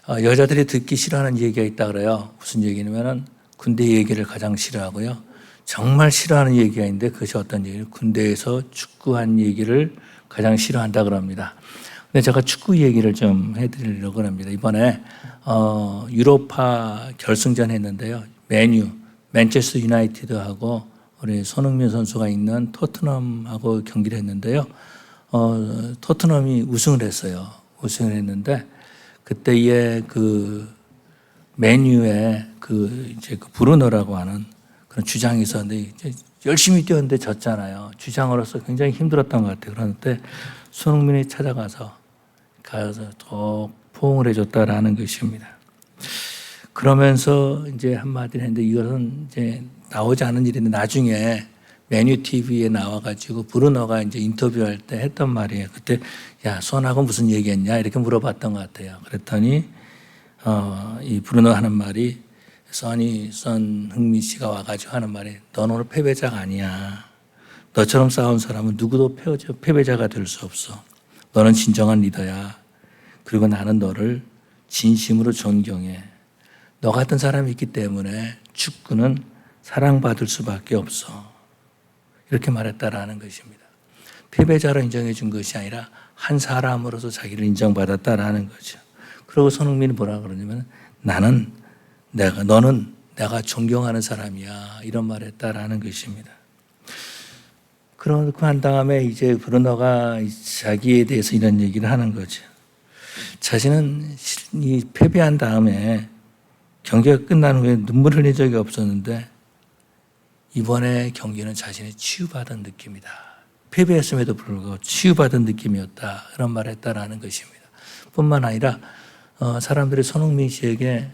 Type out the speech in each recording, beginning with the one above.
여자들이 듣기 싫어하는 얘기가 있다 그래요. 무슨 얘기냐면은 군대 얘기를 가장 싫어하고요. 정말 싫어하는 얘기가 있는데 그것이 어떤 얘기를 군대에서 축구한 얘기를 가장 싫어한다 그럽니다. 근데 제가 축구 얘기를 좀 해드리려고 합니다. 이번에 유로파 결승전 했는데요. 맨체스터 유나이티드하고 우리 손흥민 선수가 있는 토트넘하고 경기를 했는데요. 토트넘이 우승을 했어요. 우승을 했는데 그때의 그 맨유의 이제 그 브루노라고 하는 그런 주장이 있었는데 이제 열심히 뛰었는데 졌잖아요. 주장으로서 굉장히 힘들었던 것 같아요. 그런데 손흥민이 찾아가서 더 포옹을 해줬다라는 것입니다. 그러면서 이제 한마디를 했는데 이것은 이제 나오지 않은 일인데 나중에 메뉴 TV에 나와가지고 브루노가 이제 인터뷰할 때 했던 말이에요. 그때 야, 손하고 무슨 얘기했냐 이렇게 물어봤던 것 같아요. 그랬더니 이 브루노 하는 말이 손흥민 씨가 와가지고 하는 말이 넌 오늘 패배자가 아니야. 너처럼 싸운 사람은 누구도 패배자가 될 수 없어. 너는 진정한 리더야. 그리고 나는 너를 진심으로 존경해. 너 같은 사람이 있기 때문에 축구는 사랑받을 수밖에 없어. 이렇게 말했다라는 것입니다. 패배자로 인정해 준 것이 아니라 한 사람으로서 자기를 인정받았다라는 거죠. 그리고 손흥민이 뭐라 그러냐면 너는 내가 존경하는 사람이야. 이런 말을 했다라는 것입니다. 그러고 한 다음에 이제 브루노가 자기에 대해서 이런 얘기를 하는 거죠. 자신은 이 패배한 다음에 경기가 끝난 후에 눈물 흘린 적이 없었는데 이번에 경기는 자신이 치유받은 느낌이다. 패배했음에도 불구하고 치유받은 느낌이었다. 그런 말을 했다라는 것입니다. 뿐만 아니라 사람들이 손흥민 씨에게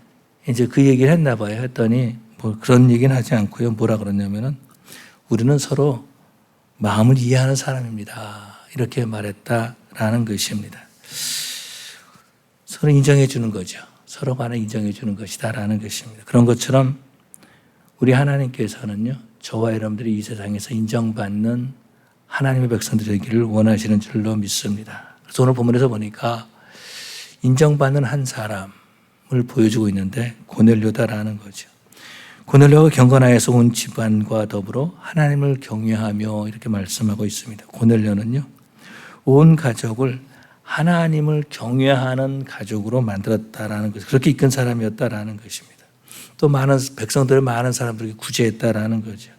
이제 그 얘기를 했나 봐요. 했더니 뭐 그런 얘기는 하지 않고요. 뭐라 그러냐면은 우리는 서로 마음을 이해하는 사람입니다. 이렇게 말했다라는 것입니다. 서로 인정해 주는 거죠. 서로 간에 인정해 주는 것이다라는 것입니다. 그런 것처럼 우리 하나님께서는요. 저와 여러분들이 이 세상에서 인정받는 하나님의 백성들이 되기를 원하시는 줄로 믿습니다. 그래서 오늘 본문에서 보니까 인정받는 한 사람을 보여주고 있는데 고넬료다라는 거죠. 고넬료가 경건하여서 온 집안과 더불어 하나님을 경외하며 이렇게 말씀하고 있습니다. 고넬료는요. 온 가족을 하나님을 경외하는 가족으로 만들었다라는 것, 그렇게 이끈 사람이었다라는 것입니다. 또 많은 백성들을 많은 사람들에게 구제했다라는 거죠.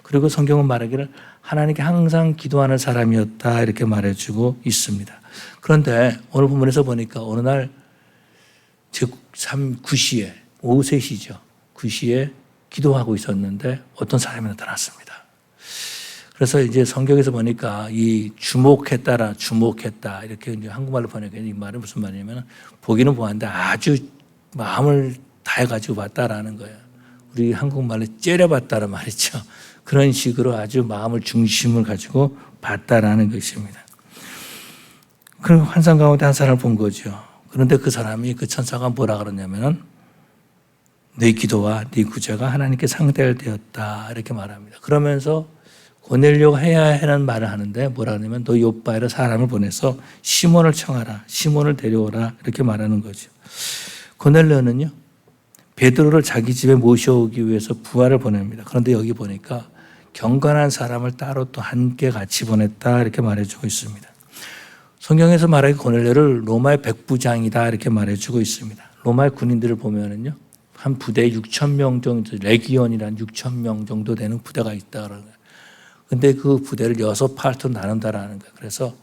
그리고 성경은 말하기를 하나님께 항상 기도하는 사람이었다 이렇게 말해주고 있습니다. 그런데 오늘 본문에서 보니까 어느 날 즉 9시에 오후 3시죠. 9시에 기도하고 있었는데 어떤 사람이 나타났습니다. 그래서 이제 성경에서 보니까 이 주목했다 이렇게 이제 한국말로 번역해 이 말은 무슨 말이냐면 보기는 보았는데 아주 마음을 다해가지고 봤다라는 거예요. 우리 한국말로 째려봤다는 말이죠. 그런 식으로 아주 마음을 중심을 가지고 봤다라는 것입니다. 그리고 환상 가운데 한 사람을 본 거죠. 그런데 그 사람이 그 천사가 뭐라 그러냐면은 네 기도와 네 구제가 하나님께 상달되었다 이렇게 말합니다. 그러면서 고넬료가 해야 하는 말을 하는데 뭐라 하냐면 너 요빠에로 사람을 보내서 시몬을 청하라. 시몬을 데려오라. 이렇게 말하는 거죠. 고넬료는요. 베드로를 자기 집에 모셔오기 위해서 부하를 보냅니다. 그런데 여기 보니까 경건한 사람을 따로 또 함께 같이 보냈다 이렇게 말해주고 있습니다. 성경에서 말하기 고넬료를 로마의 백부장이다 이렇게 말해주고 있습니다. 로마의 군인들을 보면은요. 한 부대에 6,000명 정도, 레기온이란 6,000명 정도 되는 부대가 있다 그러는 거예요. 근데 그 부대를 6파트로 나눈다라는 거예요. 그래서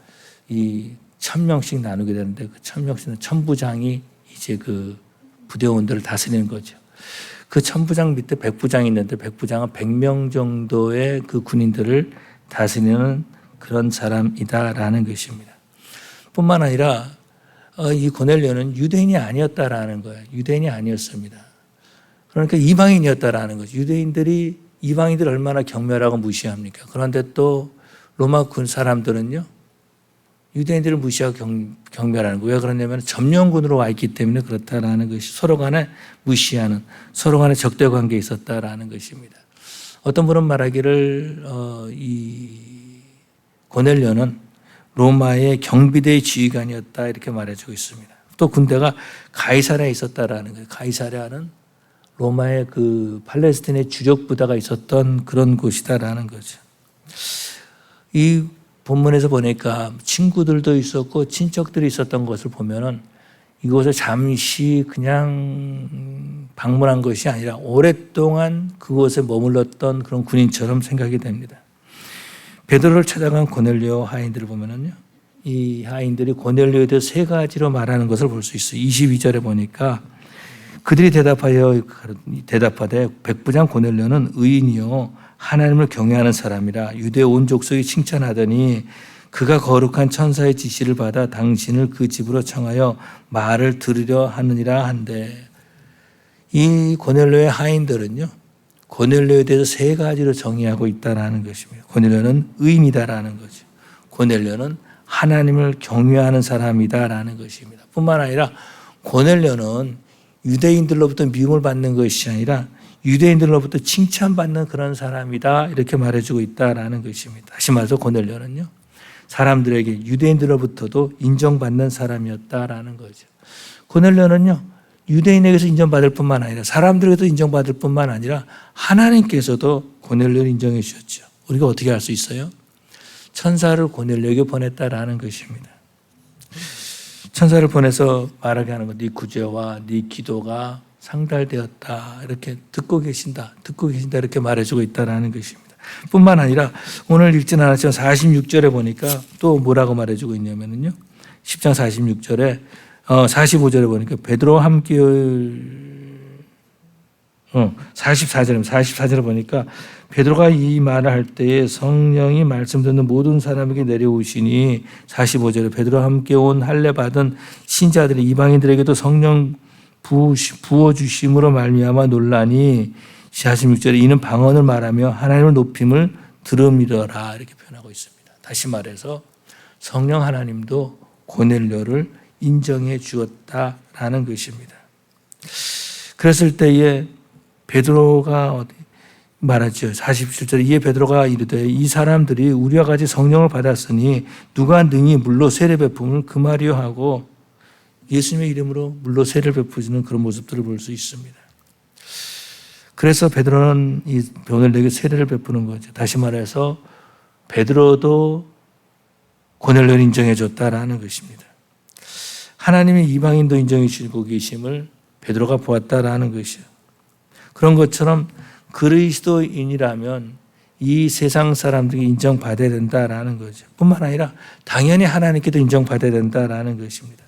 이 1,000명씩 나누게 되는데 그 1,000명씩은 천부장이 이제 그 부대원들을 다스리는 거죠. 그 천부장 밑에 백부장이 있는데 백부장은 100명 정도의 그 군인들을 다스리는 그런 사람이다라는 것입니다. 뿐만 아니라 이 고넬료는 유대인이 아니었다라는 거예요. 유대인이 아니었습니다. 그러니까 이방인이었다라는 거죠. 유대인들이 이방인들 얼마나 경멸하고 무시합니까? 그런데 또 로마 군 사람들은요. 유대인들을 무시하고 경멸하는 거예요. 왜 그러냐면 점령군으로 와 있기 때문에 그렇다라는 것이 서로 간에 무시하는 서로 간에 적대 관계에 있었다라는 것입니다. 어떤 분은 말하기를 이 고넬료는 로마의 경비대의 지휘관이었다 이렇게 말해주고 있습니다. 또 군대가 가이사랴에 있었다라는 거예요. 가이사랴는 로마의 그 팔레스틴의 주력 부대가 있었던 그런 곳이다라는 거죠. 이 본문에서 보니까 친구들도 있었고 친척들이 있었던 것을 보면은 이곳에 잠시 그냥 방문한 것이 아니라 오랫동안 그곳에 머물렀던 그런 군인처럼 생각이 됩니다. 베드로를 찾아간 고넬료 하인들을 보면은요, 이 하인들이 고넬료에 대해 세 가지로 말하는 것을 볼 수 있어요. 22절에 보니까 그들이 대답하되 백부장 고넬료는 의인이요 하나님을 경외하는 사람이라 유대 온 족속이 칭찬하더니 그가 거룩한 천사의 지시를 받아 당신을 그 집으로 청하여 말을 들으려 하느니라 한데, 이 고넬료의 하인들은요 고넬료에 대해서 세 가지로 정의하고 있다라는 것입니다. 고넬료는 의인이다라는 거죠. 고넬료는 하나님을 경외하는 사람이다라는 것입니다. 뿐만 아니라 고넬료는 유대인들로부터 미움을 받는 것이 아니라 유대인들로부터 칭찬받는 그런 사람이다, 이렇게 말해주고 있다라는 것입니다. 다시 말해서 고넬료는요 사람들에게, 유대인들로부터도 인정받는 사람이었다라는 거죠. 고넬료는요 유대인에게서 인정받을 뿐만 아니라 사람들에게도 인정받을 뿐만 아니라 하나님께서도 고넬료를 인정해 주셨죠. 우리가 어떻게 알 수 있어요? 천사를 고넬료에게 보냈다라는 것입니다. 천사를 보내서 말하게 하는 것, 네 구제와 네 기도가 상달되었다, 이렇게 듣고 계신다 이렇게 말해주고 있다라는 것입니다. 뿐만 아니라 오늘 읽지는 않았지만 46절에 보니까 또 뭐라고 말해주고 있냐면요, 10장 46절에 45절에 보니까 베드로와 함께 44절에 보니까 베드로가 이 말을 할 때에 성령이 말씀 듣는 모든 사람에게 내려오시니, 45절에 베드로와 함께 온 할례 받은 신자들이 이방인들에게도 성령 부어주심으로 말미암아 놀라니, 46절에 이는 방언을 말하며 하나님을 높임을 들음이러라, 이렇게 표현하고 있습니다. 다시 말해서 성령 하나님도 고넬료를 인정해 주었다라는 것입니다. 그랬을 때에 베드로가 말하죠. 47절에 이에 베드로가 이르되 이 사람들이 우리와 같이 성령을 받았으니 누가 능히 물로 세례 베품을 금하려 하고, 예수님의 이름으로 물로 세례를 베푸시는 그런 모습들을 볼 수 있습니다. 그래서 베드로는 이 고넬료에게 세례를 베푸는 거죠. 다시 말해서 베드로도 고넬료를 인정해 줬다라는 것입니다. 하나님이 이방인도 인정해 주시고 계심을 베드로가 보았다라는 것이요. 그런 것처럼 그리스도인이라면 이 세상 사람들이 인정받아야 된다라는 거죠. 뿐만 아니라 당연히 하나님께도 인정받아야 된다라는 것입니다.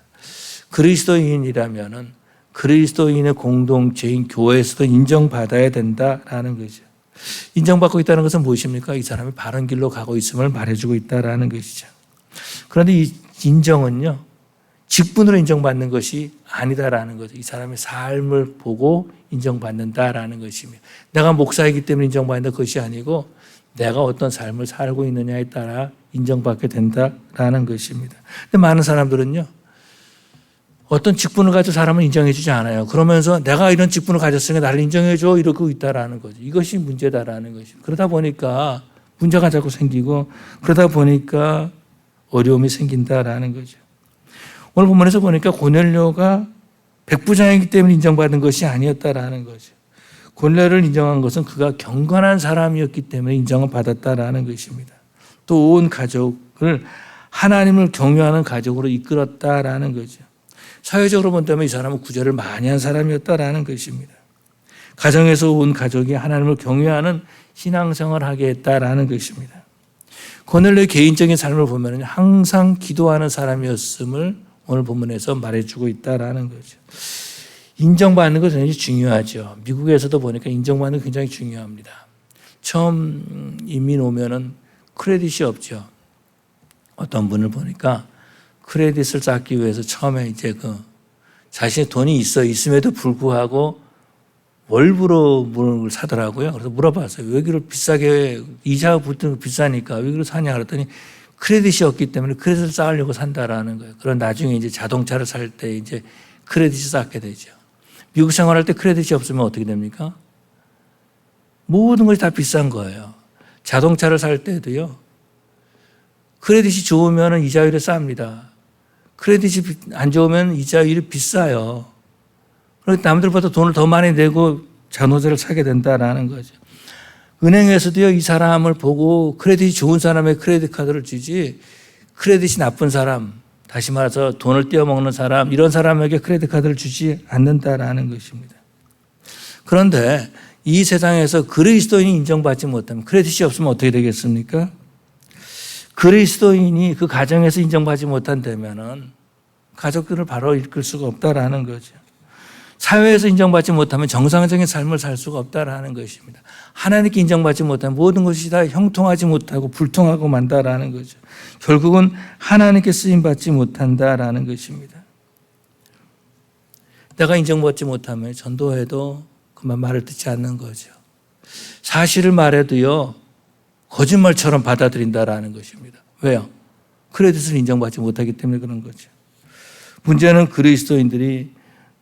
그리스도인이라면은 그리스도인의 공동체인 교회에서도 인정받아야 된다라는 거죠. 인정받고 있다는 것은 무엇입니까? 이 사람이 바른 길로 가고 있음을 말해주고 있다라는 것이죠. 그런데 이 인정은요, 직분으로 인정받는 것이 아니다라는 거죠. 이 사람의 삶을 보고 인정받는다라는 것입니다. 내가 목사이기 때문에 인정받는다, 그것이 아니고 내가 어떤 삶을 살고 있느냐에 따라 인정받게 된다라는 것입니다. 근데 많은 사람들은요, 어떤 직분을 가지고 사람을 인정해 주지 않아요. 그러면서 내가 이런 직분을 가졌으니까 나를 인정해 줘, 이러고 있다라는 거죠. 이것이 문제다라는 것이죠. 그러다 보니까 문제가 자꾸 생기고, 그러다 보니까 어려움이 생긴다라는 거죠. 오늘 본문에서 보니까 고넬료가 백부장이기 때문에 인정받은 것이 아니었다라는 거죠. 고넬료를 인정한 것은 그가 경건한 사람이었기 때문에 인정을 받았다라는 것입니다. 또 온 가족을 하나님을 경외하는 가족으로 이끌었다라는 거죠. 사회적으로 본다면 이 사람은 구제를 많이 한 사람이었다라는 것입니다. 가정에서 온 가족이 하나님을 경외하는 신앙생활을 하게 했다라는 것입니다. 고넬료의 개인적인 삶을 보면 항상 기도하는 사람이었음을 오늘 본문에서 말해주고 있다라는 거죠. 인정받는 것은 굉장히 중요하죠. 미국에서도 보니까 인정받는 게 굉장히 중요합니다. 처음 이민 오면은 크레딧이 없죠. 어떤 분을 보니까 크레딧을 쌓기 위해서 처음에 이제 자신의 돈이 있음에도 불구하고 월부로 물을 사더라고요. 그래서 물어봤어요. 왜 이렇게 비싸게, 이자가 붙는 거 비싸니까 왜 이렇게 사냐 그랬더니 크레딧이 없기 때문에 크레딧을 쌓으려고 산다라는 거예요. 그런 나중에 이제 자동차를 살 때 이제 크레딧이 쌓게 되죠. 미국 생활할 때 크레딧이 없으면 어떻게 됩니까? 모든 것이 다 비싼 거예요. 자동차를 살 때도요, 크레딧이 좋으면 이자율이 쌉니다. 크레딧이 안 좋으면 이자율이 비싸요. 그러니까 남들보다 돈을 더 많이 내고 잔호재를 사게 된다라는 거죠. 은행에서도요, 이 사람을 보고 크레딧이 좋은 사람의 크레딧 카드를 주지, 크레딧이 나쁜 사람, 다시 말해서 돈을 떼어먹는 사람, 이런 사람에게 크레딧 카드를 주지 않는다라는 것입니다. 그런데 이 세상에서 그리스도인이 인정받지 못하면 크레딧이 없으면 어떻게 되겠습니까? 그리스도인이 그 가정에서 인정받지 못한다면은 가족들을 바로 이끌 수가 없다라는 거죠. 사회에서 인정받지 못하면 정상적인 삶을 살 수가 없다라는 것입니다. 하나님께 인정받지 못하면 모든 것이 다 형통하지 못하고 불통하고 만다라는 거죠. 결국은 하나님께 쓰임받지 못한다라는 것입니다. 내가 인정받지 못하면 전도해도 그만 말을 듣지 않는 거죠. 사실을 말해도요, 거짓말처럼 받아들인다라는 것입니다. 왜요? 크레딧을 인정받지 못하기 때문에 그런 거죠. 문제는 그리스도인들이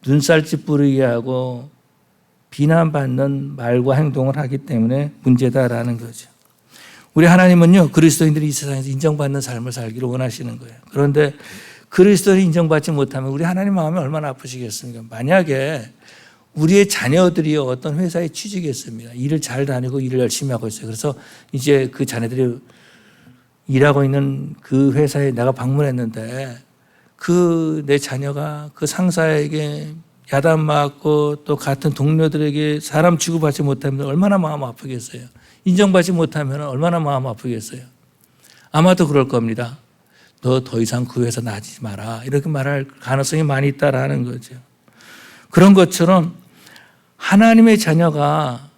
눈살집 부리게 하고 비난받는 말과 행동을 하기 때문에 문제다라는 거죠. 우리 하나님은요, 그리스도인들이 이 세상에서 인정받는 삶을 살기를 원하시는 거예요. 그런데 그리스도인이 인정받지 못하면 우리 하나님 마음이 얼마나 아프시겠습니까? 만약에 우리의 자녀들이 어떤 회사에 취직했습니다. 일을 잘 다니고 일을 열심히 하고 있어요. 그래서 이제 그 자녀들이 일하고 있는 그 회사에 내가 방문했는데 그 내 자녀가 그 상사에게 야단맞고 또 같은 동료들에게 사람 취급하지 못하면 얼마나 마음 아프겠어요. 인정받지 못하면 얼마나 마음 아프겠어요. 아마도 그럴 겁니다. 너 더 이상 그 회사 나가지 마라. 이렇게 말할 가능성이 많이 있다라는 거죠. 그런 것처럼 하나님의 자녀가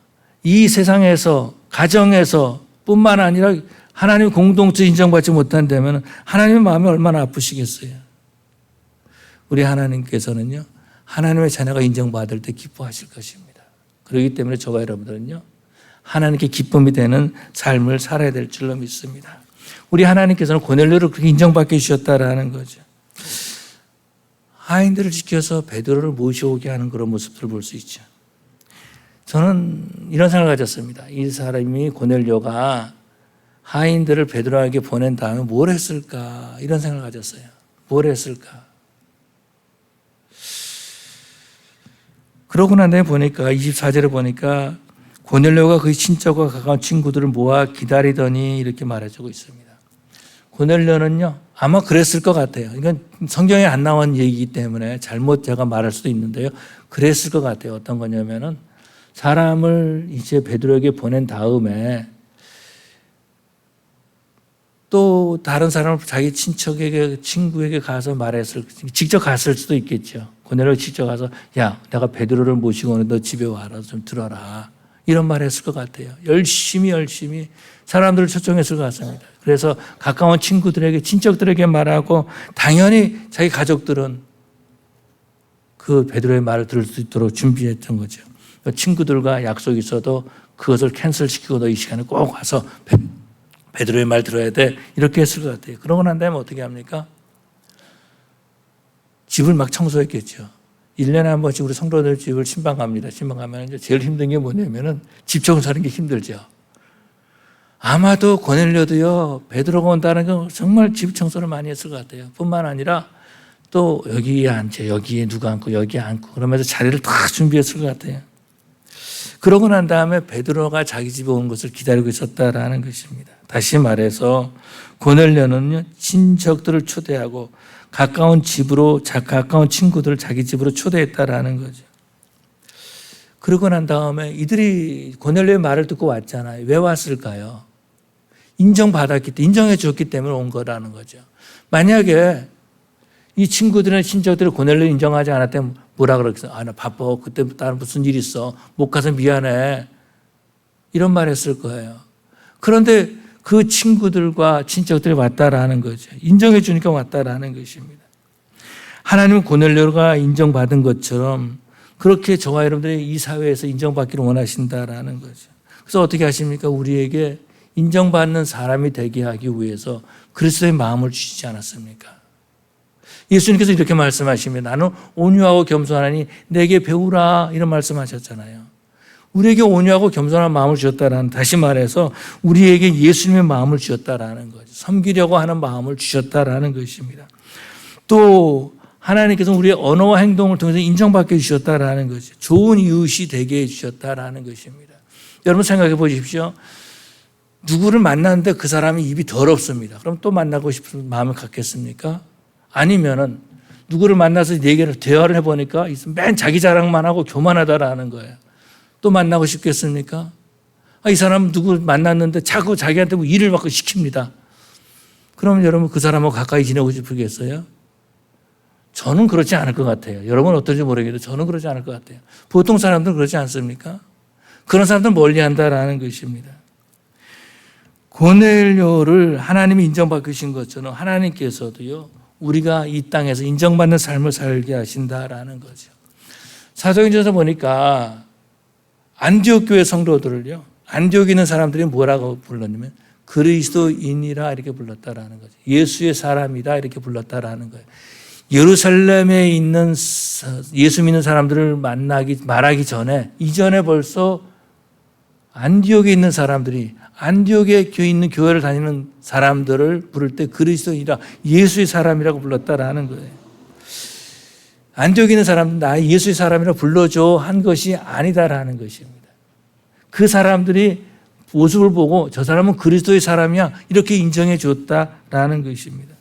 이 세상에서 가정에서 뿐만 아니라 하나님 공동체 인정받지 못한다면 하나님의 마음이 얼마나 아프시겠어요. 우리 하나님께서는요, 하나님의 자녀가 인정받을 때 기뻐하실 것입니다. 그렇기 때문에 저와 여러분들은요, 하나님께 기쁨이 되는 삶을 살아야 될 줄로 믿습니다. 우리 하나님께서는 고넬료를 그렇게 인정받게 해주셨다라는 거죠. 하인들을 지켜서 베드로를 모셔오게 하는 그런 모습들을 볼 수 있죠. 저는 이런 생각을 가졌습니다. 이 사람이 고넬료가 하인들을 베드로에게 보낸 다음에 뭘 했을까? 이런 생각을 가졌어요. 뭘 했을까? 그러고 난 다음에 보니까 24절에 보니까 고넬료가 그의 친척과 가까운 친구들을 모아 기다리더니 이렇게 말해주고 있습니다. 고넬료는요, 아마 그랬을 것 같아요. 이건 성경에 안 나온 얘기이기 때문에 잘못 제가 말할 수도 있는데요. 그랬을 것 같아요. 어떤 거냐면은 사람을 이제 베드로에게 보낸 다음에 또 다른 사람을 자기 친척에게, 친구에게 가서 말했을, 직접 갔을 수도 있겠죠. 고넬료가 직접 가서, 야, 내가 베드로를 모시고 오는데 너 집에 와라, 좀 들어라. 이런 말 했을 것 같아요. 열심히 사람들을 초청했을 것 같습니다. 그래서 가까운 친구들에게, 친척들에게 말하고, 당연히 자기 가족들은 그 베드로의 말을 들을 수 있도록 준비했던 거죠. 친구들과 약속이 있어도 그것을 캔슬시키고 너 이 시간에 꼭 와서 베드로의 말 들어야 돼. 이렇게 했을 것 같아요. 그러고 난 다음에 어떻게 합니까? 집을 막 청소했겠죠. 1년에 한 번씩 우리 성도들 집을 신방 갑니다. 신방 가면 이제 제일 힘든 게 뭐냐면은 집 청소하는 게 힘들죠. 아마도 고넬료도요, 베드로가 온다는 건 정말 집 청소를 많이 했을 것 같아요. 뿐만 아니라 또 여기에 앉죠. 여기에 누가 앉고 여기에 앉고 그러면서 자리를 다 준비했을 것 같아요. 그러고 난 다음에 베드로가 자기 집에 온 것을 기다리고 있었다라는 것입니다. 다시 말해서 고넬료는요, 친척들을 초대하고 가까운 친구들을 자기 집으로 초대했다라는 거죠. 그러고 난 다음에 이들이 고넬료의 말을 듣고 왔잖아요. 왜 왔을까요? 인정받았기 때문에, 인정해 줬기 때문에 온 거라는 거죠. 만약에 이 친구들이나 친척들이 고넬료 인정하지 않았다면 뭐라 그러겠어요? 아, 나 바빠. 그때 나는 무슨 일 있어. 못 가서 미안해. 이런 말 했을 거예요. 그런데 그 친구들과 친척들이 왔다라는 거죠. 인정해 주니까 왔다라는 것입니다. 하나님은 고넬료가 인정받은 것처럼 그렇게 저와 여러분들이 이 사회에서 인정받기를 원하신다라는 거죠. 그래서 어떻게 하십니까? 우리에게 인정받는 사람이 되게 하기 위해서 그리스도의 마음을 주시지 않았습니까? 예수님께서 이렇게 말씀하시면 나는 온유하고 겸손하니 내게 배우라 이런 말씀하셨잖아요. 우리에게 온유하고 겸손한 마음을 주셨다라는, 다시 말해서 우리에게 예수님의 마음을 주셨다라는 거죠. 섬기려고 하는 마음을 주셨다라는 것입니다. 또 하나님께서 우리의 언어와 행동을 통해서 인정받게 해주셨다라는 거죠. 좋은 이웃이 되게 해주셨다라는 것입니다. 여러분 생각해 보십시오. 누구를 만났는데 그 사람이 입이 더럽습니다. 그럼 또 만나고 싶은 마음을 갖겠습니까? 아니면은 누구를 만나서 대화를 해보니까 맨 자기 자랑만 하고 교만하다라는 거예요. 또 만나고 싶겠습니까? 이 사람 누구 만났는데 자꾸 자기한테 뭐 일을 막 시킵니다. 그러면 여러분 그 사람하고 가까이 지내고 싶으겠어요? 저는 그렇지 않을 것 같아요. 여러분은 어떨지 모르겠는데 저는 그러지 않을 것 같아요. 보통 사람들은 그렇지 않습니까? 그런 사람들은 멀리한다라는 것입니다. 고넬료를 하나님이 인정받으신 것처럼 하나님께서도요, 우리가 이 땅에서 인정받는 삶을 살게 하신다라는 거죠. 사도행전에서 보니까 안디옥 교회 성도들을요, 안디옥에 있는 사람들이 뭐라고 불렀냐면 그리스도인이라 이렇게 불렀다라는 거죠. 예수의 사람이다 이렇게 불렀다라는 거예요. 예루살렘에 있는 예수 믿는 사람들을 말하기 전에 이전에 벌써 안디옥에 있는 사람들이 안디옥에 있는 교회를 다니는 사람들을 부를 때 그리스도인이라 예수의 사람이라고 불렀다라는 거예요. 안디옥에 있는 사람들은 나 예수의 사람이라고 불러줘 한 것이 아니다라는 것입니다. 그 사람들이 모습을 보고 저 사람은 그리스도의 사람이야 이렇게 인정해 줬다라는 것입니다.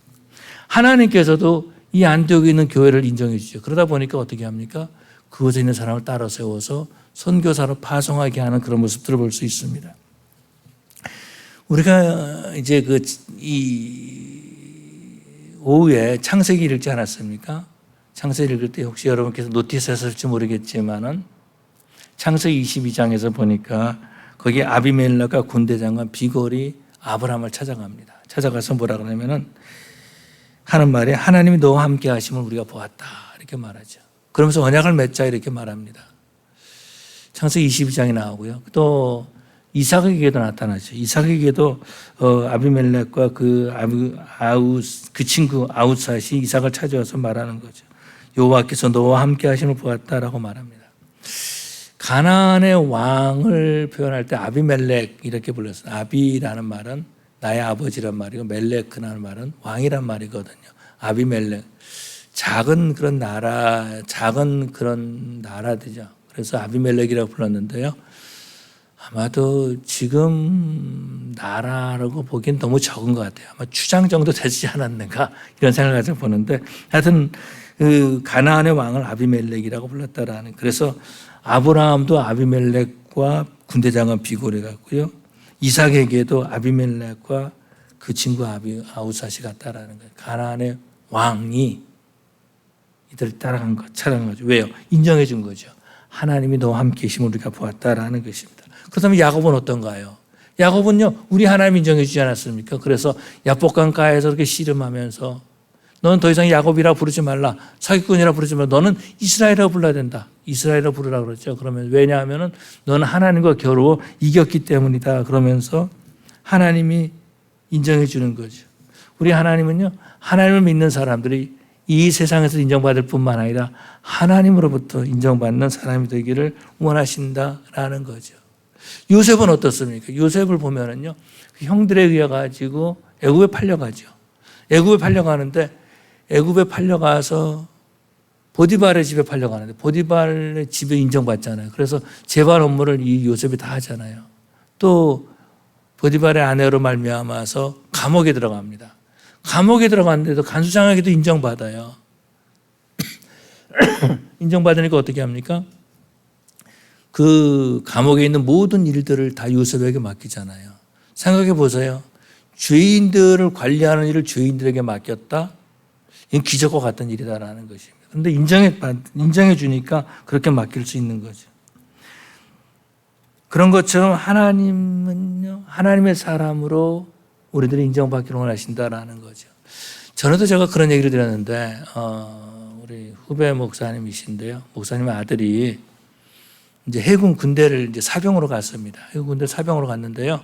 하나님께서도 이 안디옥에 있는 교회를 인정해 주죠. 그러다 보니까 어떻게 합니까? 그곳에 있는 사람을 따라 세워서 선교사로 파송하게 하는 그런 모습들을 볼 수 있습니다. 우리가 이제 오후에 창세기 읽지 않았습니까? 창세기 읽을 때 혹시 여러분께서 노티스 하셨을지 모르겠지만은 창세기 22장에서 보니까 거기 아비멜렉과 군대장관 비골이 아브라함을 찾아갑니다. 찾아가서 뭐라 그러냐면은 하는 말이 하나님이 너와 함께 하심을 우리가 보았다 이렇게 말하죠. 그러면서 언약을 맺자 이렇게 말합니다. 창세기 22장이 나오고요. 또 이삭에게도 나타나죠. 이삭에게도 아비멜렉과 그 친구 아웃삿이 이삭을 찾아와서 말하는 거죠. 여호와께서 너와 함께 하심을 보았다라고 말합니다. 가나안의 왕을 표현할 때 아비멜렉 이렇게 불렀어요. 아비라는 말은 나의 아버지란 말이고 멜렉이라는 말은 왕이란 말이거든요. 아비멜렉 작은 그런 나라들이죠. 그래서 아비멜렉이라고 불렀는데요. 아마도 지금 나라라고 보기엔 너무 적은 것 같아요. 아마 추장 정도 되지 않았는가 이런 생각을 가지고 보는데 하여튼 그 가나안의 왕을 아비멜렉이라고 불렀다라는. 그래서 아브라함도 아비멜렉과 군대장관 비골이 같고요. 이삭에게도 아비멜렉과 그 친구 아웃삿이 같다라는 거예요. 가나안의 왕이 이들을 찾아간 거죠. 왜요? 인정해 준 거죠. 하나님이 너와 함께 계심을 우리가 보았다라는 것입니다. 그렇다면 야곱은 어떤가요? 야곱은요, 우리 하나님 인정해 주지 않았습니까? 그래서 야복강가에서 그렇게 씨름하면서 너는 더 이상 야곱이라 부르지 말라. 사기꾼이라 부르지 말라. 너는 이스라엘이라고 불러야 된다. 이스라엘이라고 부르라고 그랬죠. 그러면 왜냐하면 너는 하나님과 겨루어 이겼기 때문이다. 그러면서 하나님이 인정해 주는 거죠. 우리 하나님은요, 하나님을 믿는 사람들이 이 세상에서 인정받을 뿐만 아니라 하나님으로부터 인정받는 사람이 되기를 원하신다라는 거죠. 요셉은 어떻습니까? 요셉을 보면은요, 형들에 의해 가지고 애굽에 팔려가죠. 애굽에 팔려가는데 애굽에 팔려가서 보디발의 집에 팔려가는데 보디발의 집에 인정받잖아요. 그래서 재반 업무를 이 요셉이 다 하잖아요. 또 보디발의 아내로 말미암아서 감옥에 들어갑니다. 감옥에 들어갔는데도 간수장에게도 인정받아요. 인정받으니까 어떻게 합니까? 그 감옥에 있는 모든 일들을 다 요셉에게 맡기잖아요. 생각해 보세요. 죄인들을 관리하는 일을 죄인들에게 맡겼다? 이건 기적과 같은 일이다라는 것입니다. 그런데 인정해 주니까 그렇게 맡길 수 있는 거죠. 그런 것처럼 하나님은요, 하나님의 사람으로 우리들이 인정받기를 원하신다라는 거죠. 전에도 제가 그런 얘기를 드렸는데, 우리 후배 목사님이신데요. 목사님의 아들이 이제 해군 군대를 이제 사병으로 갔습니다. 해군 군대 사병으로 갔는데요.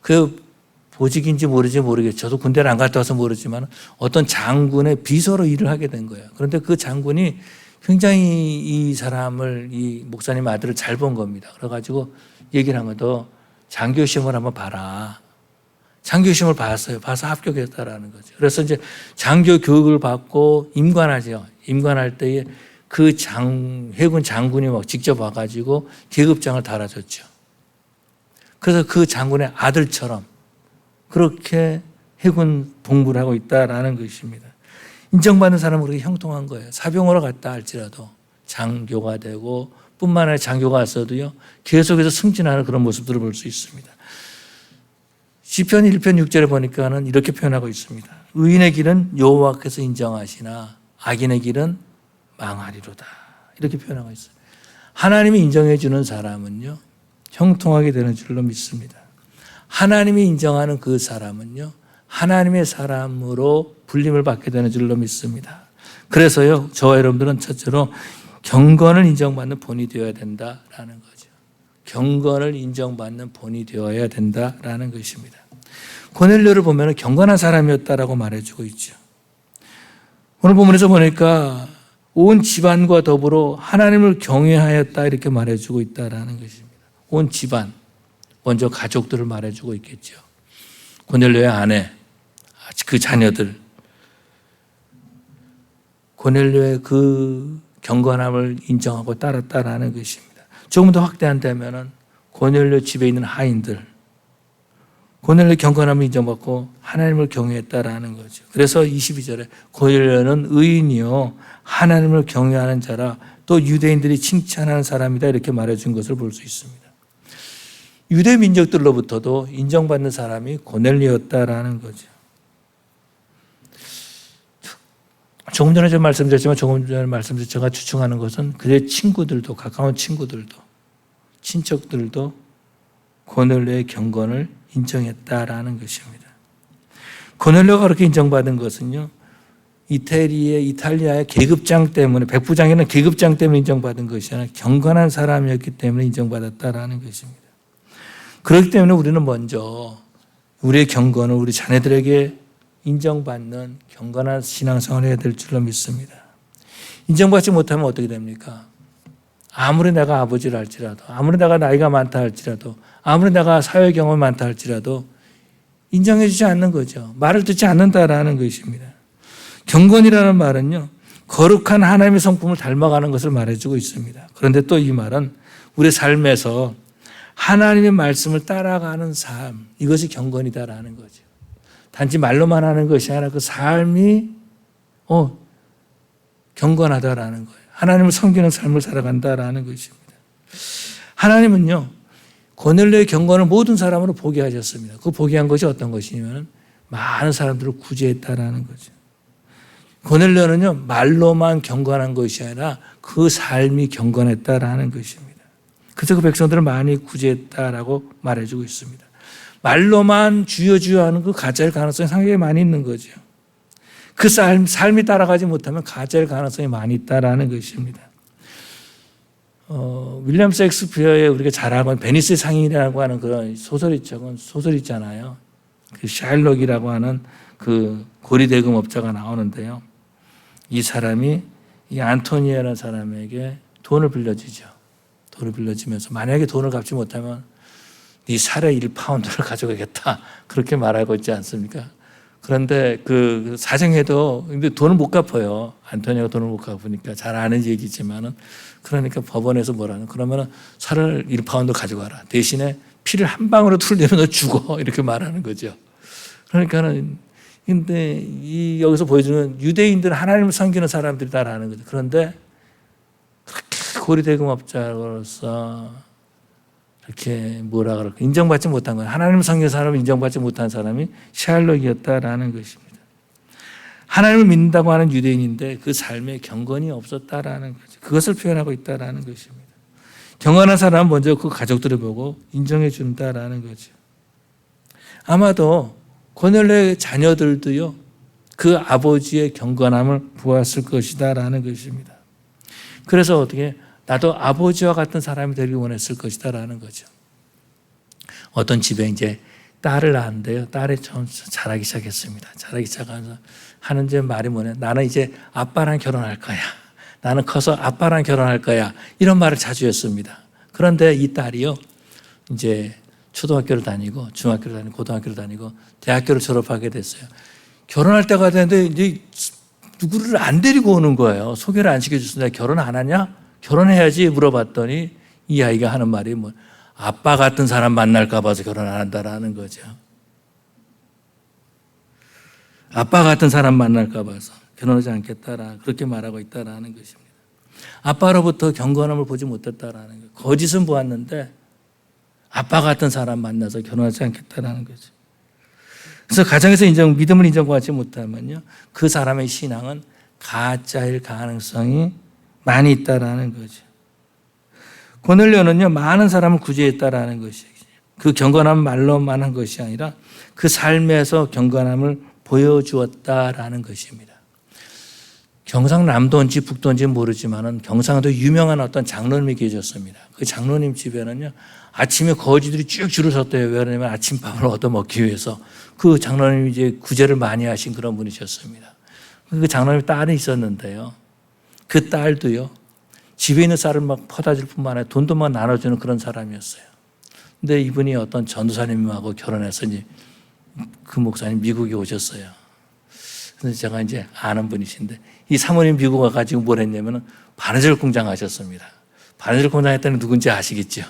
그 보직인지 모르겠죠. 저도 군대를 안 갔다 와서 모르지만 어떤 장군의 비서로 일을 하게 된 거예요. 그런데 그 장군이 굉장히 이 목사님의 아들을 잘 본 겁니다. 그래가지고 얘기를 한 거도 장교 시험을 한번 봐라. 장교 시험을 봤어요. 봐서 합격했다라는 거죠. 그래서 이제 장교 교육을 받고 임관하죠. 임관할 때에 그 해군 장군이 막 직접 와가지고 계급장을 달아줬죠. 그래서 그 장군의 아들처럼 그렇게 해군 복무를 하고 있다라는 것입니다. 인정받는 사람은 그렇게 형통한 거예요. 사병으로 갔다 할지라도 장교가 되고 뿐만 아니라 장교가 왔어도요, 계속해서 승진하는 그런 모습들을 볼 수 있습니다. 시편 1편 6절에 보니까는 이렇게 표현하고 있습니다. 의인의 길은 여호와께서 인정하시나 악인의 길은 망하리로다. 이렇게 표현하고 있어요. 하나님이 인정해 주는 사람은요, 형통하게 되는 줄로 믿습니다. 하나님이 인정하는 그 사람은요, 하나님의 사람으로 불림을 받게 되는 줄로 믿습니다. 그래서요, 저와 여러분들은 첫째로 경건을 인정받는 본이 되어야 된다라는 거죠. 경건을 인정받는 본이 되어야 된다라는 것입니다. 고넬료를 보면 경건한 사람이었다라고 말해주고 있죠. 오늘 본문에서 보니까 온 집안과 더불어 하나님을 경외하였다 이렇게 말해주고 있다라는 것입니다. 온 집안, 먼저 가족들을 말해주고 있겠죠. 고넬료의 아내, 그 자녀들, 고넬료의 그 경건함을 인정하고 따랐다라는 것입니다. 조금 더 확대한다면 고넬료 집에 있는 하인들, 고넬료 경건함을 인정받고 하나님을 경외했다라는 거죠. 그래서 22절에 고넬료는 의인이요 하나님을 경외하는 자라 또 유대인들이 칭찬하는 사람이다 이렇게 말해준 것을 볼 수 있습니다. 유대 민족들로부터도 인정받는 사람이 고넬료였다라는 거죠. 조금 전에 제가 말씀드렸지만 제가 추측하는 것은 그의 친구들도, 가까운 친구들도, 친척들도 고넬료의 경건을 인정했다라는 것입니다. 고넬료가 그렇게 인정받은 것은요, 이탈리아의 계급장 때문에, 백부장에는 계급장 때문에 인정받은 것이 아니라 경건한 사람이었기 때문에 인정받았다라는 것입니다. 그렇기 때문에 우리는 먼저 우리의 경건을 우리 자녀들에게 인정받는 경건한 신앙생활을 해야 될 줄로 믿습니다. 인정받지 못하면 어떻게 됩니까? 아무리 내가 아버지를 할지라도, 아무리 내가 나이가 많다 할지라도, 아무리 내가 사회 경험이 많다 할지라도 인정해 주지 않는 거죠. 말을 듣지 않는다라는 것입니다. 경건이라는 말은요, 거룩한 하나님의 성품을 닮아가는 것을 말해주고 있습니다. 그런데 또 이 말은 우리 삶에서 하나님의 말씀을 따라가는 삶, 이것이 경건이다라는 거죠. 단지 말로만 하는 것이 아니라 그 삶이 경건하다라는 거예요. 하나님을 섬기는 삶을 살아간다라는 것입니다. 하나님은요, 고넬료의 경건을 모든 사람으로 보게 하셨습니다. 그 보게 한 것이 어떤 것이냐면 많은 사람들을 구제했다라는 거죠. 고넬료는요, 말로만 경건한 것이 아니라 그 삶이 경건했다라는 것입니다. 그래서 그 백성들을 많이 구제했다라고 말해주고 있습니다. 말로만 주여 주여 하는 그 가짜일 가능성이 상당히 많이 있는 거죠. 그 삶이 따라가지 못하면 가짜일 가능성이 많이 있다라는 것입니다. 윌리엄 셰익스피어의 우리가 잘 알고 있는 베니스의 상인이라고 하는 그런 소설 있잖아요. 그 샤일록이라고 하는 그 고리대금업자가 나오는데요. 이 사람이 이 안토니아라는 사람에게 돈을 빌려주죠. 돈을 빌려주면서 만약에 돈을 갚지 못하면 네 살에 1파운드를 가져가겠다. 그렇게 말하고 있지 않습니까? 그런데 그 사정해도 근데 돈을 못 갚아요. 안토니아가 돈을 못 갚으니까 잘 아는 얘기지만은 그러니까 법원에서 뭐라는 그러면은 살을 1파운드 가져가라. 대신에 피를 한 방울로 틀리면 너 죽어. 이렇게 말하는 거죠. 그러니까는 근데 여기서 보여주는 유대인들은 하나님을 섬기는 사람들이다라는 거죠. 그런데 그렇게 고리대금업자로서 이렇게 뭐라 그럴까 인정받지 못한 거예요. 하나님을 섬기는 사람을 인정받지 못한 사람이 샤일록이었다라는 것입니다. 하나님을 믿는다고 하는 유대인인데 그 삶에 경건이 없었다라는 거죠. 그것을 표현하고 있다라는 것입니다. 경건한 사람은 먼저 그 가족들을 보고 인정해 준다라는 거죠. 아마도 고넬료의 자녀들도요, 그 아버지의 경건함을 보았을 것이다라는 것입니다. 그래서 어떻게 나도 아버지와 같은 사람이 되길 원했을 것이다라는 거죠. 어떤 집에 이제 딸을 낳았는데요. 딸이 좀 자라기 시작했습니다. 자라기 시작하면서 하는 제 말이 뭐냐. 나는 이제 아빠랑 결혼할 거야. 나는 커서 아빠랑 결혼할 거야. 이런 말을 자주 했습니다. 그런데 이 딸이요, 이제 초등학교를 다니고 중학교를 다니고 고등학교를 다니고 대학교를 졸업하게 됐어요. 결혼할 때가 됐는데 이제 누구를 안 데리고 오는 거예요. 소개를 안 시켜줬으니까 결혼 안 하냐? 결혼해야지 물어봤더니 이 아이가 하는 말이 뭐 아빠 같은 사람 만날까 봐서 결혼 안 한다라는 거죠. 아빠 같은 사람 만날까 봐서 결혼하지 않겠다라 그렇게 말하고 있다라는 것입니다. 아빠로부터 경건함을 보지 못했다라는 거예요. 거짓은 보았는데 아빠 같은 사람 만나서 결혼하지 않겠다라는 거죠. 그래서 가정에서 믿음을 인정받지 못하면요, 그 사람의 신앙은 가짜일 가능성이 많이 있다라는 거죠. 고넬료는요, 많은 사람을 구제했다라는 것이죠. 그 경건한 말로만 한 것이 아니라 그 삶에서 경건함을 보여주었다라는 것입니다. 경상남도인지 북도인지 모르지만은 경상도 유명한 어떤 장로님이 계셨습니다. 그 장로님 집에는요, 아침에 거지들이 쭉 줄을 섰대요. 왜 그러냐면 아침밥을 얻어 먹기 위해서. 그 장로님이 이제 구제를 많이 하신 그런 분이셨습니다. 그 장로님 딸이 있었는데요. 그 딸도요, 집에 있는 쌀을 막 퍼다 줄 뿐만 아니라 돈도 막 나눠주는 그런 사람이었어요. 근데 이분이 어떤 전도사님하고 결혼해서 이제 그 목사님 미국에 오셨어요. 그래서 제가 이제 아는 분이신데 이 사모님 미국 와가지고 뭘 했냐면은 바느질 공장 하셨습니다. 바느질 공장 했다는 누군지 아시겠죠?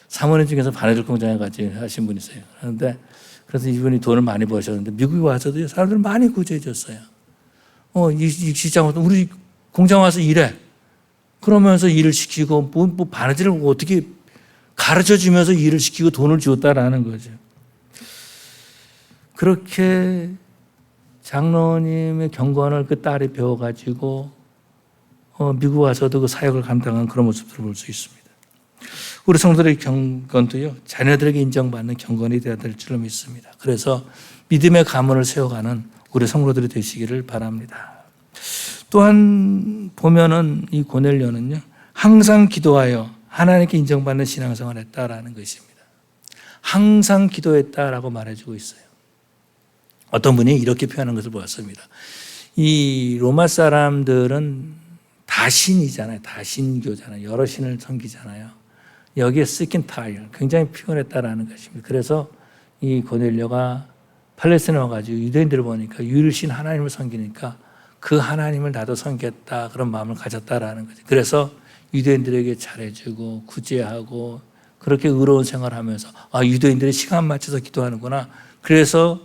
사모님 중에서 바느질 공장 해가지고 하신 분이세요. 그런데 그래서 이분이 돈을 많이 버셨는데 미국에 와서도 사람들 많이 구제해 줬어요. 이 시장 와서 우리 공장 와서 일해. 그러면서 일을 시키고 뭐 바느질을 어떻게 가르쳐 주면서 일을 시키고 돈을 주었다라는 거죠. 그렇게 장로님의 경건을 그 딸이 배워가지고 미국 와서도 그 사역을 감당한 그런 모습들을 볼 수 있습니다. 우리 성도들의 경건도요, 자녀들에게 인정받는 경건이 되어야 될 줄로 믿습니다. 그래서 믿음의 가문을 세워가는 우리 성도들이 되시기를 바랍니다. 또한 보면은 이 고넬료는요, 항상 기도하여 하나님께 인정받는 신앙생활을 했다라는 것입니다. 항상 기도했다라고 말해주고 있어요. 어떤 분이 이렇게 표현한 것을 보았습니다. 이 로마 사람들은 다신이잖아요. 다신교잖아요. 여러 신을 섬기잖아요. 여기에 시킨타일, 굉장히 피곤했다라는 것입니다. 그래서 이 고넬료가 팔레스타인에 와가지고 유대인들을 보니까 유일신 하나님을 섬기니까 그 하나님을 나도 섬기겠다 그런 마음을 가졌다라는 거죠. 그래서 유대인들에게 잘해주고 구제하고 그렇게 의로운 생활을 하면서 유대인들이 시간 맞춰서 기도하는구나. 그래서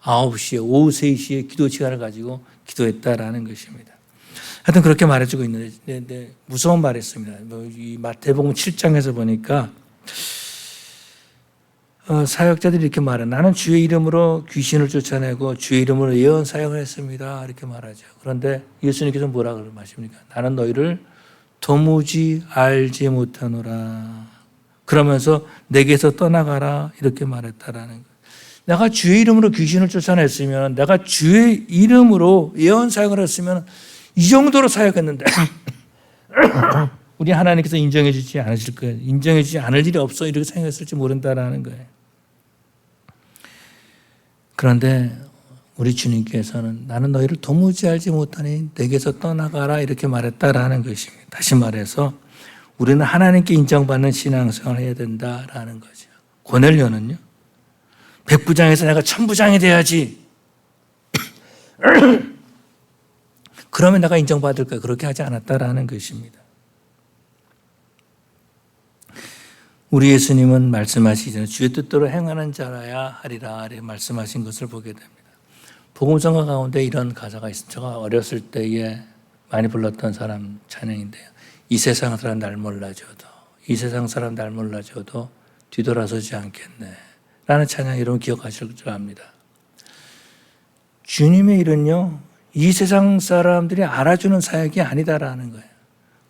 9시에 오후 3시에 기도 시간을 가지고 기도했다라는 것입니다. 하여튼 그렇게 말해주고 있는데 무서운 말이었습니다. 이 마태복음 7장에서 보니까 사역자들이 이렇게 말해요. 나는 주의 이름으로 귀신을 쫓아내고 주의 이름으로 예언 사역을 했습니다. 이렇게 말하죠. 그런데 예수님께서 뭐라 그러십니까? 나는 너희를 도무지 알지 못하노라. 그러면서 내게서 떠나가라 이렇게 말했다라는 거예요. 내가 주의 이름으로 귀신을 쫓아냈으면, 내가 주의 이름으로 예언 사역을 했으면 이 정도로 사역했는데 우리 하나님께서 인정해 주지 않으실 거예요. 인정해 주지 않을 일이 없어 이렇게 생각했을지 모른다라는 거예요. 그런데 우리 주님께서는 나는 너희를 도무지 알지 못하니 내게서 떠나가라 이렇게 말했다라는 것입니다. 다시 말해서 우리는 하나님께 인정받는 신앙생활을 해야 된다라는 거죠. 고넬료는요, 백부장에서 내가 천부장이 돼야지. 그러면 내가 인정받을 거야. 그렇게 하지 않았다라는 것입니다. 우리 예수님은 말씀하시잖아요. 주의 뜻대로 행하는 자라야 하리라 이렇게 말씀하신 것을 보게 됩니다. 복음성가 가운데 이런 가사가 있습니다. 제가 어렸을 때에 많이 불렀던 사람 찬양인데요. 이 세상 사람 날 몰라줘도, 이 세상 사람 날 몰라줘도 뒤돌아서지 않겠네 라는 찬양, 여러분 기억하실 줄 압니다. 주님의 일은요, 이 세상 사람들이 알아주는 사역이 아니다라는 거예요.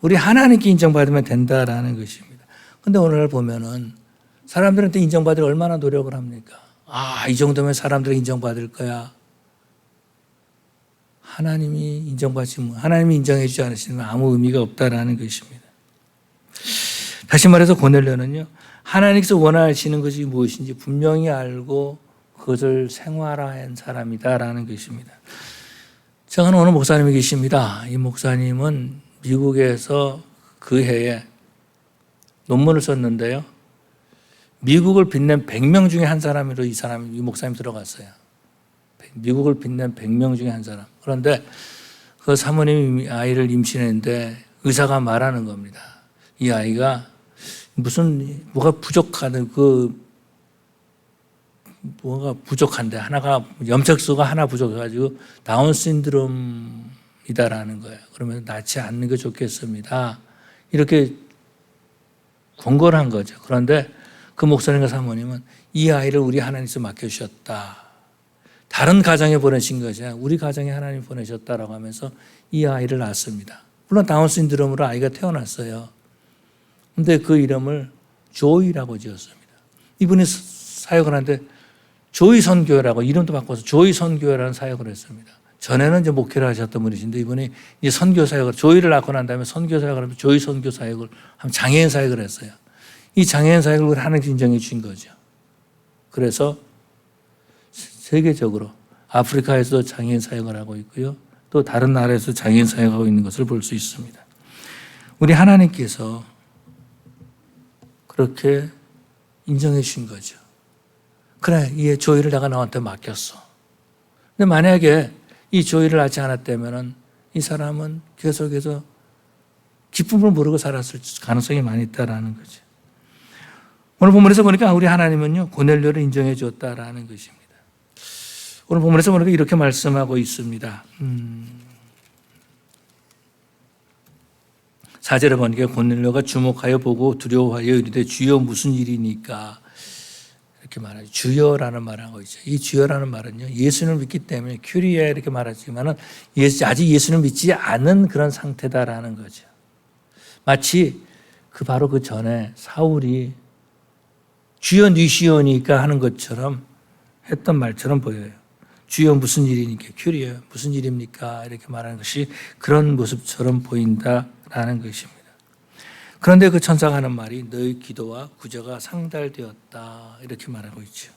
우리 하나님께 인정받으면 된다라는 것입니다. 근데 오늘 보면은 사람들한테 인정받을 얼마나 노력을 합니까? 이 정도면 사람들이 인정받을 거야. 하나님이 하나님이 인정해 주지 않으시면 아무 의미가 없다라는 것입니다. 다시 말해서 고넬료는요, 하나님께서 원하시는 것이 무엇인지 분명히 알고 그것을 생활화한 사람이다라는 것입니다. 제가 아는 어느 목사님이 계십니다. 이 목사님은 미국에서 그 해에 논문을 썼는데요. 미국을 빛낸 100명 중에 한 사람으로 이 목사님 들어갔어요. 미국을 빛낸 100명 중에 한 사람. 그런데 그 사모님이 아이를 임신했는데 의사가 말하는 겁니다. 이 아이가 뭐가 부족한데 하나가 염색소가 하나 부족해가지고 다운 신드롬이다라는 거예요. 그러면 낳지 않는 게 좋겠습니다. 이렇게 권고를 한 거죠. 그런데 그 목사님과 사모님은 이 아이를 우리 하나님께서 맡겨주셨다. 다른 가정에 보내신 것이 아니라 우리 가정에 하나님 보내셨다라고 하면서 이 아이를 낳았습니다. 물론 다운 신드롬으로 아이가 태어났어요. 근데 그 이름을 조이라고 지었습니다. 이분이 사역을 하는데 조이 선교회라고 이름도 바꿔서 조이 선교회라는 사역을 했습니다. 전에는 이제 목회를 하셨던 분이신데 이분이 이제 선교 사역을 조이를 낳고 난 다음에 선교 사역을 하면서 조이 선교 사역을 하면 장애인 사역을 했어요. 이 장애인 사역을 하나님께 인정해 주신 거죠. 그래서 세계적으로 아프리카에서도 장애인 사역을 하고 있고요. 또 다른 나라에서 장애인 사역하고 있는 것을 볼 수 있습니다. 우리 하나님께서 그렇게 인정해 주신 거죠. 그래, 이 조이를 내가 너한테 맡겼어. 근데 만약에 이 조이를 낳지 않았다면 이 사람은 계속해서 기쁨을 모르고 살았을 가능성이 많이 있다라는 거죠. 오늘 본문에서 보니까 우리 하나님은요, 고넬료를 인정해 줬다라는 것입니다. 오늘 본문에서 보니까 이렇게 말씀하고 있습니다. 4절에 보니까 고넬료가 주목하여 보고 두려워하여 이르되 주여 무슨 일이니까 이렇게 말하죠. 주여라는 말을 하고 있죠. 이 주여라는 말은요, 예수님을 믿기 때문에 큐리아 이렇게 말하지만은 아직 예수님을 믿지 않은 그런 상태다라는 거죠. 마치 바로 그 전에 사울이 주여 니시오니까 하는 것처럼 했던 말처럼 보여요. 주여 무슨 일이니까 큐리아 무슨 일입니까? 이렇게 말하는 것이 그런 모습처럼 보인다라는 것입니다. 그런데 그 천사가 하는 말이 너의 기도와 구제가 상달되었다 이렇게 말하고 있죠.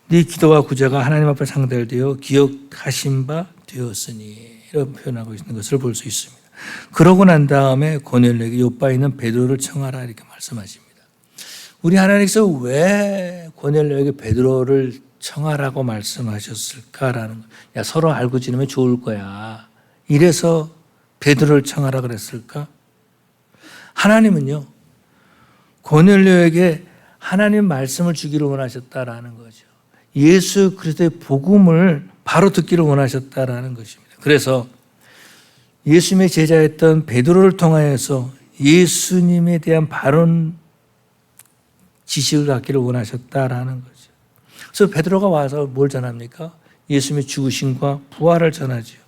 네 기도와 구제가 하나님 앞에 상달되어 기억하신 바 되었으니 이렇게 표현하고 있는 것을 볼 수 있습니다. 그러고 난 다음에 고넬료에게 요바에 있는 베드로를 청하라 이렇게 말씀하십니다. 우리 하나님께서 왜 고넬료에게 베드로를 청하라고 말씀하셨을까라는 거. 야, 서로 알고 지내면 좋을 거야. 이래서 베드로를 청하라 그랬을까? 하나님은요, 고넬료에게 하나님 말씀을 주기를 원하셨다라는 거죠. 예수 그리스도의 복음을 바로 듣기를 원하셨다라는 것입니다. 그래서 예수님의 제자였던 베드로를 통하여서 예수님에 대한 바른 지식을 갖기를 원하셨다라는 거죠. 그래서 베드로가 와서 뭘 전합니까? 예수님의 죽으심과 부활을 전하죠.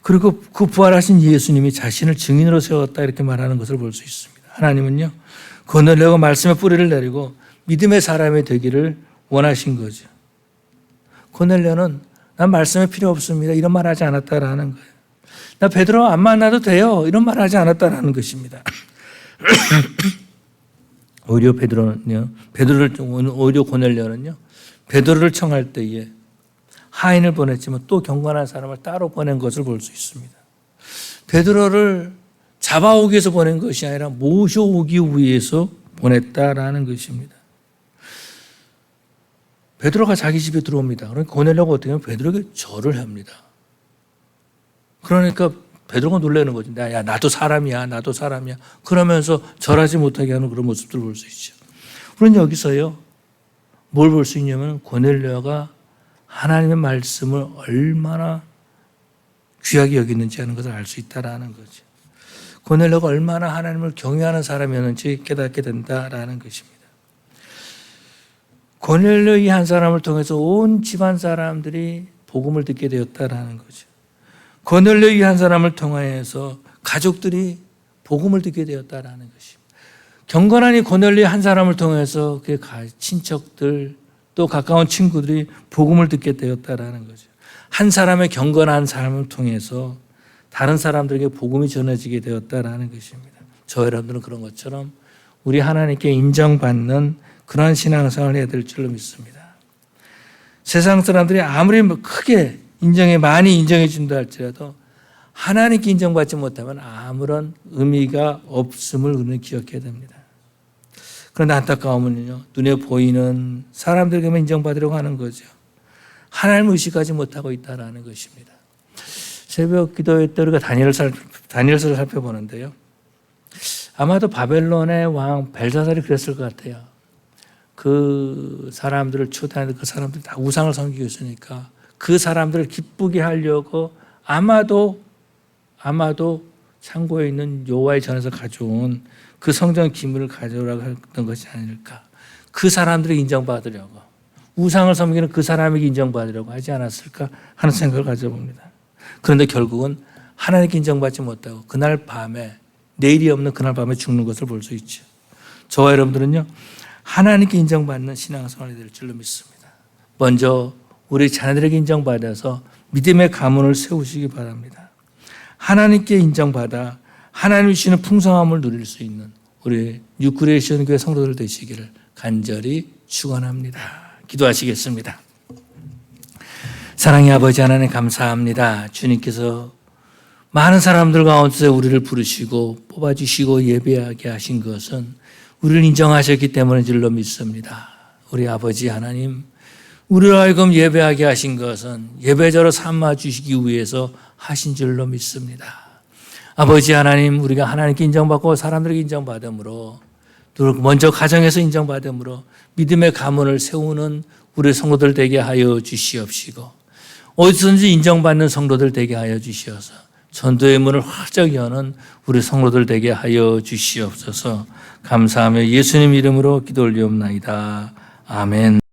그리고 그 부활하신 예수님이 자신을 증인으로 세웠다 이렇게 말하는 것을 볼 수 있습니다. 하나님은요, 고넬료가 말씀의 뿌리를 내리고 믿음의 사람이 되기를 원하신 거죠. 고넬료는 난 말씀에 필요 없습니다 이런 말 하지 않았다라는 거예요. 나 베드로 안 만나도 돼요 이런 말 하지 않았다라는 것입니다. 오히려 오히려 고넬료는요, 베드로를 청할 때에 하인을 보냈지만 또 경건한 사람을 따로 보낸 것을 볼 수 있습니다. 베드로를 잡아오기 위해서 보낸 것이 아니라 모셔오기 위해서 보냈다라는 것입니다. 베드로가 자기 집에 들어옵니다. 그러니까 고넬료가 어떻게 하면 베드로에게 절을 합니다. 그러니까 베드로가 놀라는 거죠. 야, 나도 사람이야. 그러면서 절하지 못하게 하는 그런 모습들을 볼 수 있죠. 우리는 여기서요, 뭘 볼 수 있냐면 고넬료가 하나님의 말씀을 얼마나 귀하게 여기는지 하는 것을 알 수 있다라는 거죠. 고넬료가 얼마나 하나님을 경외하는 사람이었는지 깨닫게 된다라는 것입니다. 고넬료 이 한 사람을 통해서 온 집안 사람들이 복음을 듣게 되었다라는 거죠. 고넬료 이 한 사람을 통하여서 가족들이 복음을 듣게 되었다라는 것입니다. 경건한 이 고넬료 한 사람을 통해서 그 친척들 또 가까운 친구들이 복음을 듣게 되었다라는 거죠. 한 사람의 경건한 삶을 통해서 다른 사람들에게 복음이 전해지게 되었다라는 것입니다. 저 여러분들은 그런 것처럼 우리 하나님께 인정받는 그러한 신앙생활을 해야 될 줄로 믿습니다. 세상 사람들이 아무리 크게 많이 인정해 준다 할지라도 하나님께 인정받지 못하면 아무런 의미가 없음을 우리는 기억해야 됩니다. 그런데 안타까우면요, 눈에 보이는 사람들에게만 인정받으려고 하는 거죠. 하나님을 의식하지 못하고 있다는 것입니다. 새벽 기도회 때 우리가 다니엘서를 살펴보는데요. 아마도 바벨론의 왕 벨사살이 그랬을 것 같아요. 그 사람들을 초대하는데 그 사람들이 다 우상을 섬기고 있으니까 그 사람들을 기쁘게 하려고 아마도 창고에 있는 여호와의 전에서 가져온 그 성전 기물을 가져오라고 했던 것이 아닐까. 그 사람들이 인정받으려고, 우상을 섬기는 그 사람에게 인정받으려고 하지 않았을까 하는 생각을 가져봅니다. 그런데 결국은 하나님께 인정받지 못하고 그날 밤에, 내일이 없는 그날 밤에 죽는 것을 볼 수 있죠. 저와 여러분들은요, 하나님께 인정받는 신앙생활이 될 줄로 믿습니다. 먼저 우리 자녀들에게 인정받아서 믿음의 가문을 세우시기 바랍니다. 하나님께 인정받아 하나님이 주시는 풍성함을 누릴 수 있는 우리 뉴크리에이션 교회 성도들 되시기를 간절히 축원합니다. 기도하시겠습니다. 사랑의 아버지 하나님 감사합니다. 주님께서 많은 사람들 가운데 우리를 부르시고 뽑아주시고 예배하게 하신 것은 우리를 인정하셨기 때문인 줄로 믿습니다. 우리 아버지 하나님, 우리를 하여금 예배하게 하신 것은 예배자로 삼아주시기 위해서 하신 줄로 믿습니다. 아버지 하나님, 우리가 하나님께 인정받고 사람들에게 인정받음으로, 또 먼저 가정에서 인정받음으로 믿음의 가문을 세우는 우리 성도들 되게 하여 주시옵시고, 어디서든지 인정받는 성도들 되게 하여 주시어서 전도의 문을 활짝 여는 우리 성도들 되게 하여 주시옵소서. 감사하며 예수님 이름으로 기도 올리옵나이다. 아멘.